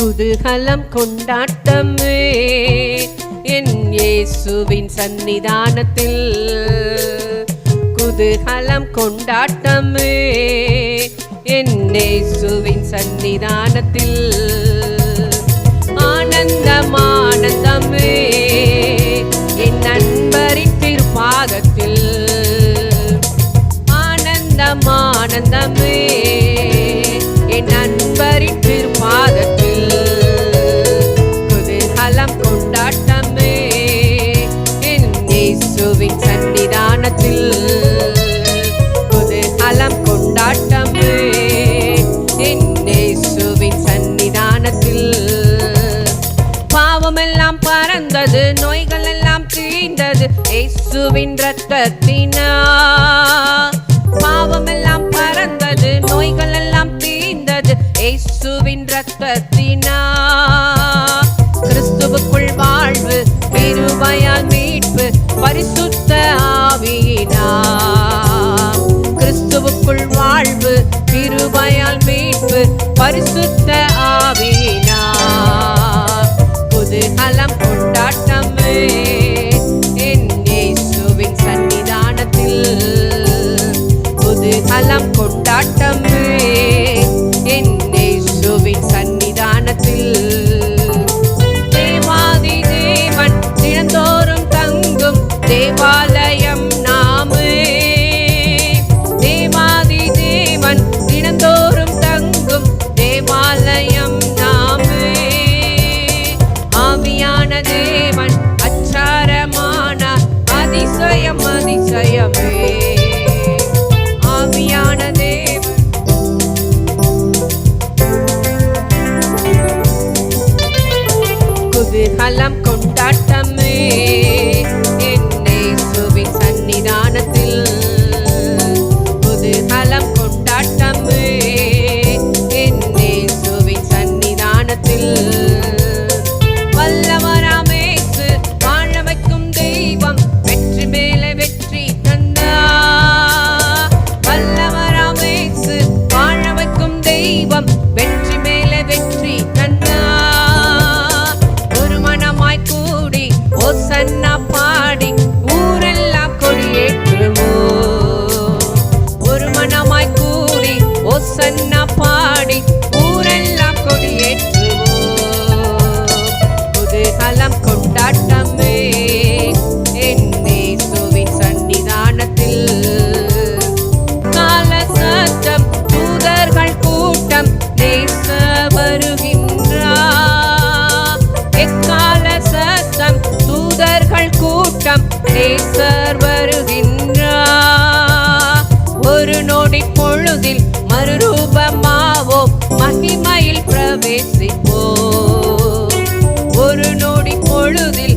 குதூகலம் கொண்டாட்டமே என் இயேசுவின் சன்னிதானத்தில். குதூகலம் கொண்டாட்டமே என் இயேசுவின் சன்னிதானத்தில். ஆனந்தம் ஆனந்தமே என் நண்பரின் திருப்பாதத்தில். ஆனந்தம் ஆனந்தமே என் நண்பரின் திருப்பாதத்தில். குதூகலம் கொண்டாட்டமே என் இயேசுவின் சன்னிதானத்தில். குதூகலம் கொண்டாட்டமே என் இயேசுவின் சன்னிதானத்தில். பாவமெல்லாம் பறந்தது, நோய்கள் எல்லாம் தீர்ந்தது இயேசுவின் இரத்தத்தினால். பாவமெல்லாம் பறந்தது, நோய்கள் எல்லாம் தீர்ந்தது இயேசுவின் இரத்தத்தினால். கிறிஸ்துவுக்குள் வாழ்வு, கிருபையால் மீட்பு, பரிசுத்த ஆவியினால். கிறிஸ்துவுக்குள் வாழ்வு, கிருபையால் மீட்பு, பரிசுத்த ஆவியினால். குதூகலம் கொண்டாட்டமே என் இயேசுவின் சன்னிதானத்தில். குதூகலம் கொண்டாட்டமே என் இயேசுவின் சன்னிதானத்தில். தேவாதி தேவன் தினந்தோறும் தங்கும் தேவாலயம் நாமே. தேவாதி தேவன் தினந்தோறும் தங்கும் தேவாலயம் நாமே. ஆவியான தேவன் அச்சாரமான அதிசயம் அதிசயமே. ஆவியான தேவன் குதூகலம் கொண்டாட்டமே என் இயேசுவின் சன்னிதானத்தில். குதூகலம் கொண்டாட்டமே என் இயேசுவின் சன்னிதானத்தில். வல்லவராம் இயேசு வாழ வைக்கும் தெய்வம், வெற்றி மேலே வெற்றி தந்தார். வல்லவராம் இயேசு வாழ வைக்கும் தெய்வம், வெற்றி மேலே வெற்றி தந்தார். ஒரு மனமாய் கூடி ஓசன்னா பாடி ஊரெல்லாம் கொடியேற்றுவோம். ஒரு மனமாய் கூடி ஓசன்னா பாடி ஊரெல்லாம் கொடியேற்றுவோம். குதூகலம் கொண்டாட்டமே என் இயேசுவின் சன்னிதானத்தில். கால சத்தம், தூதர்கள் கூட்டம், நேச வருகின்றார். எக்கால சத்தம், தூதர்கள் கூட்டம், நேசர் வருகின்றார். ஒரு நொடி பொழுதில் மறுரூபமாவோம், மகிமையில் பிரவேசிப்போம். ஒரு நொடி பொழுதில்